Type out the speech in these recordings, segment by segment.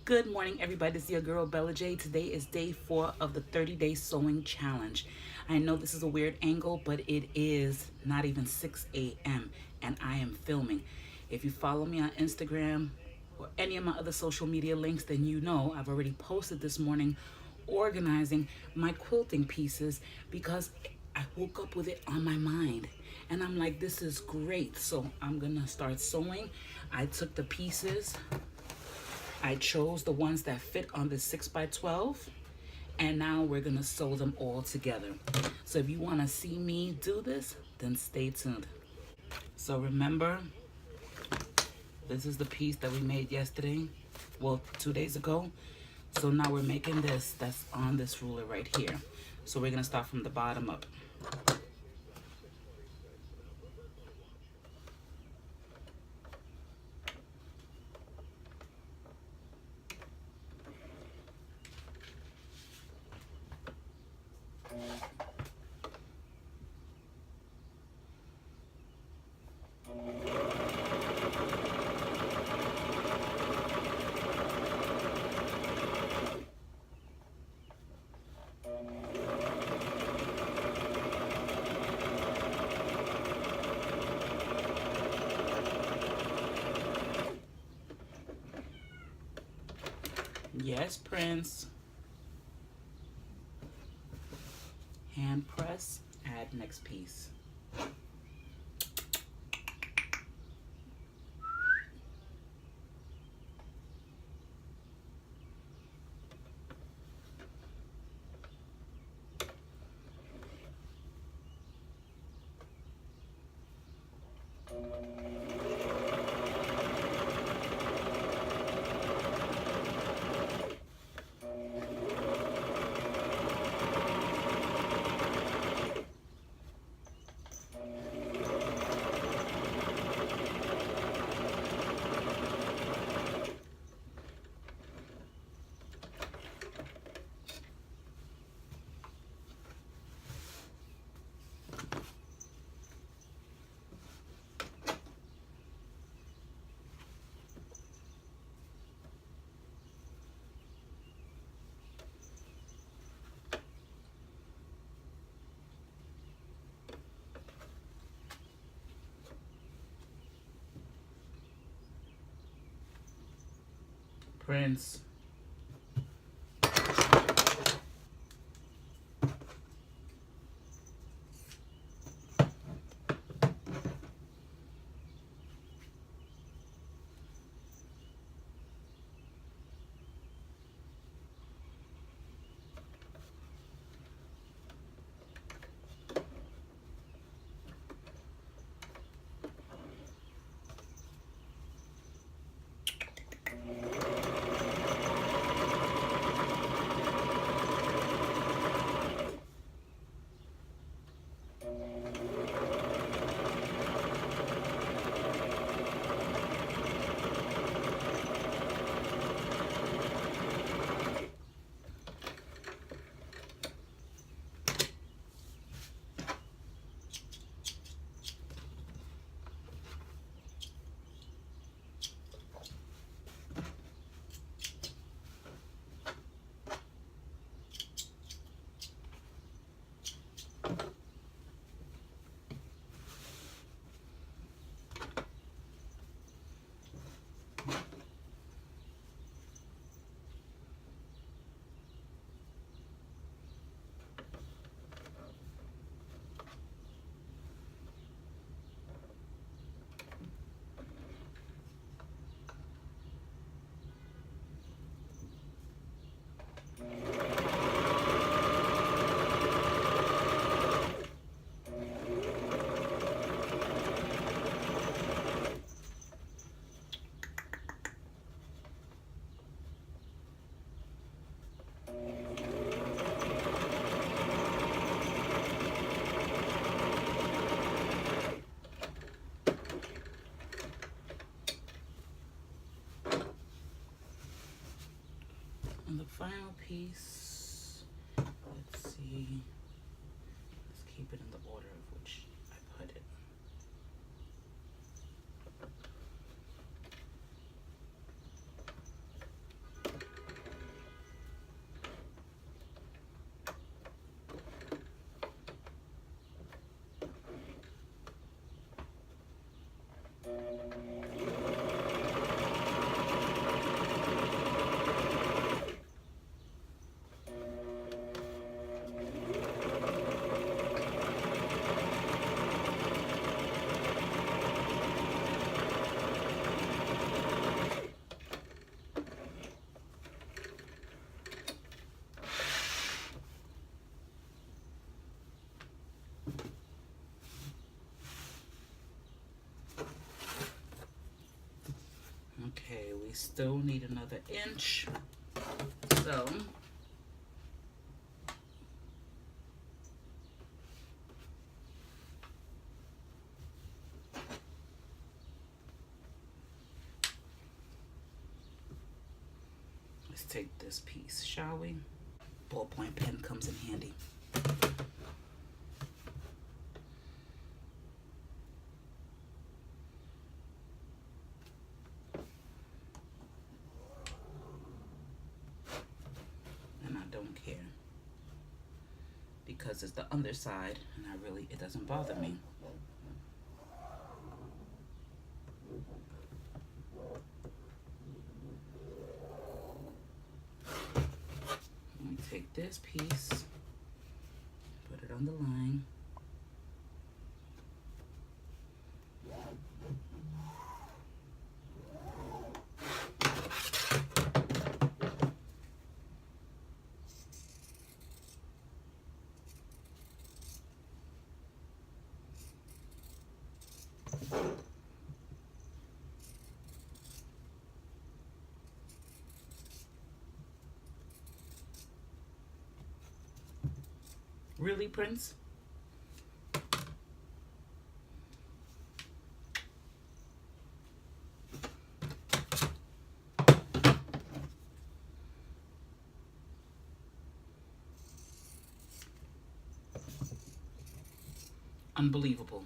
Good morning, everybody. This is your girl Bella J. Today is day 4 of the 30-day sewing challenge. I know this is a weird angle, but it is not even 6 a.m. and I am filming. If you follow me on Instagram or any of my other social media links, then you know I've already posted this morning organizing my quilting pieces because I woke up with it on my mind. And I'm like, this is great. So I'm gonna start sewing. I took the pieces. I chose the ones that fit on the 6x12, and now we're gonna sew them all together. So if you wanna see me do this, then stay tuned. So remember, this is the piece that we made yesterday, well, 2 days ago. So now we're making this that's on this ruler right here. So we're gonna start from the bottom up. Yes, Prince. Hand press, add next piece. Prince. And the final piece, let's see, let's keep it in the order of which I put it. still need another inch. So let's take this piece, shall we? Ballpoint pen comes in handy. And I don't care because it's the underside, and it doesn't bother me. Take this piece, put it on the line. Really, Prince? Unbelievable.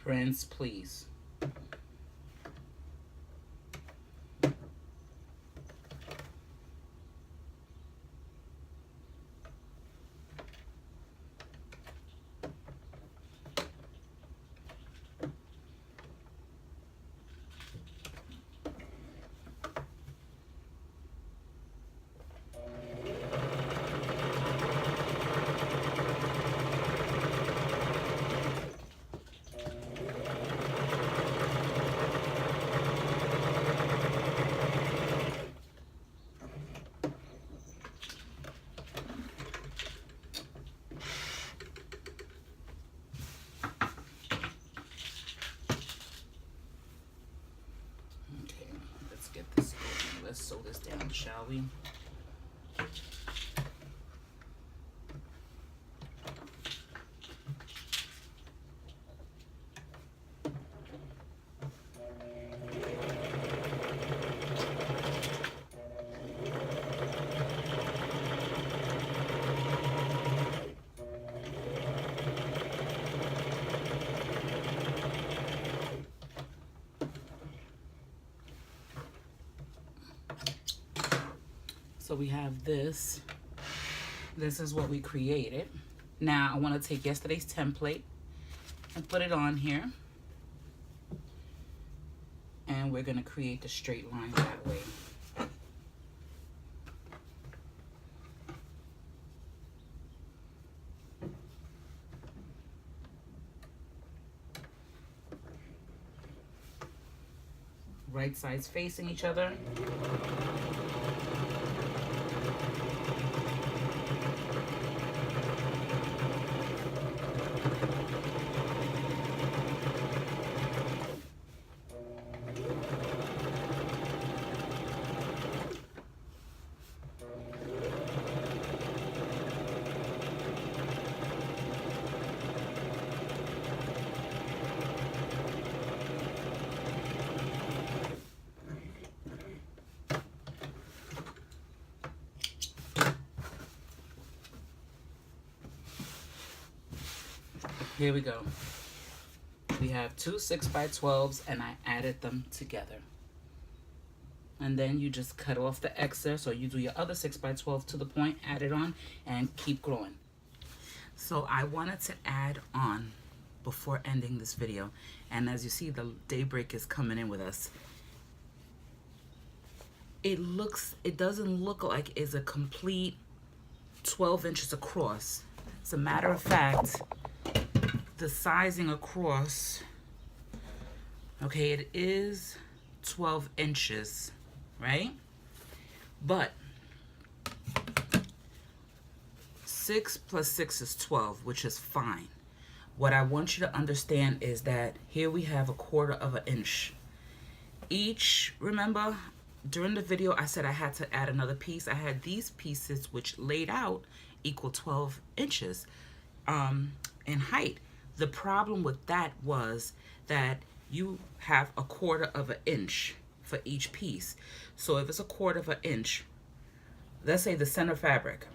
Prince, please. Let's sew this down, shall we? So we have this. This is what we created. Now I want to take yesterday's template and put it on here. And we're going to create the straight line that way. Right sides facing each other. Here we go. We have two 6x12s and I added them together. And then you just cut off the excess, or you do your other 6x12 to the point, add it on, and keep growing. So I wanted to add on before ending this video, and as you see, the daybreak is coming in with us. It doesn't look like it's a complete 12 inches across. As a matter of fact, the sizing across, okay, it is 12 inches, right? But 6 plus 6 is 12, which is fine. What I want you to understand is that here we have 1/4 of an inch. Each, remember, during the video, I said I had to add another piece. I had these pieces, which laid out equal 12 inches in height. The problem with that was that you have 1/4 of an inch for each piece. So if it's 1/4 of an inch, let's say the center fabric.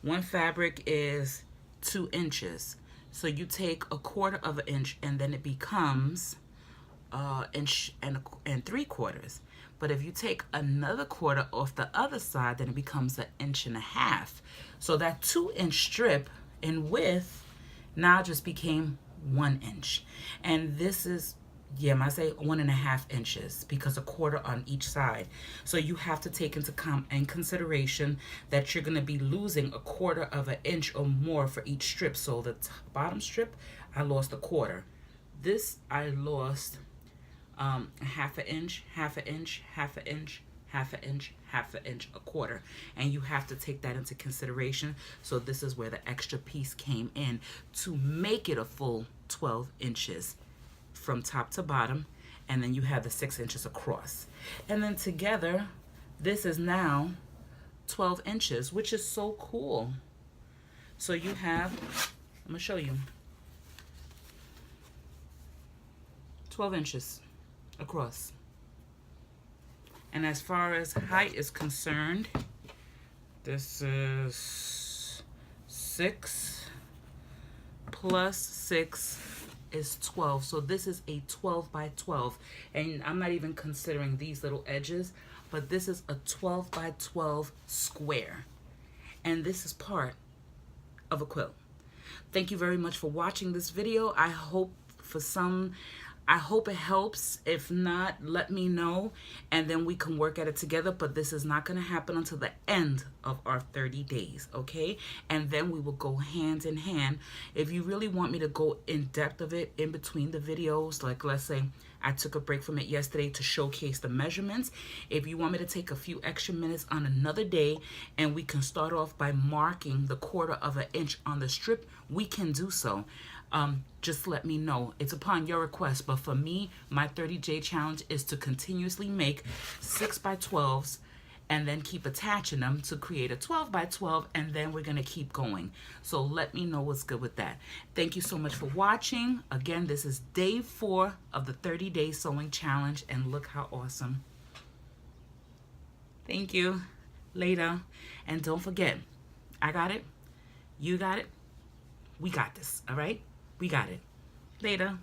One fabric is 2 inches. So you take 1/4 of an inch and then it becomes inch and 3/4. But if you take another 1/4 off the other side, then it becomes 1.5 inches. So that 2-inch strip in width now just became 1 inch. And this is, yeah, I say 1.5 inches because 1/4 on each side. So you have to take into consideration that you're going to be losing 1/4 of an inch or more for each strip. So the bottom strip, I lost 1/4. This I lost 1/2 inch, 1/2 inch, 1/2 inch, 1/2 inch, 1/2 inch, 1/4. And you have to take that into consideration. So this is where the extra piece came in to make it a full 12 inches from top to bottom. And then you have the 6 inches across. And then together, this is now 12 inches, which is so cool. So you have, I'm gonna show you, 12 inches across. And as far as height is concerned, this is 6 plus 6 is 12. So this is a 12 by 12. And I'm not even considering these little edges, but this is a 12 by 12 square. And this is part of a quilt. Thank you very much for watching this video. I hope it helps. If not, let me know and then we can work at it together. But this is not going to happen until the end of our 30 days, okay? And then we will go hand in hand. If you really want me to go in depth of it in between the videos, like let's say I took a break from it yesterday to showcase the measurements. If you want me to take a few extra minutes on another day and we can start off by marking the 1/4 of an inch on the strip, we can do so. Just let me know. It's upon your request, but for me, my 30-day challenge is to continuously make 6 by 12s and then keep attaching them to create a 12 by 12, and then we're gonna keep going. So let me know what's good with that. Thank you so much for watching. Again, this is day 4 of the 30-day sewing challenge, and look how awesome. Thank you. Later. And don't forget, I got it, you got it, we got this, all right? We got it. Later.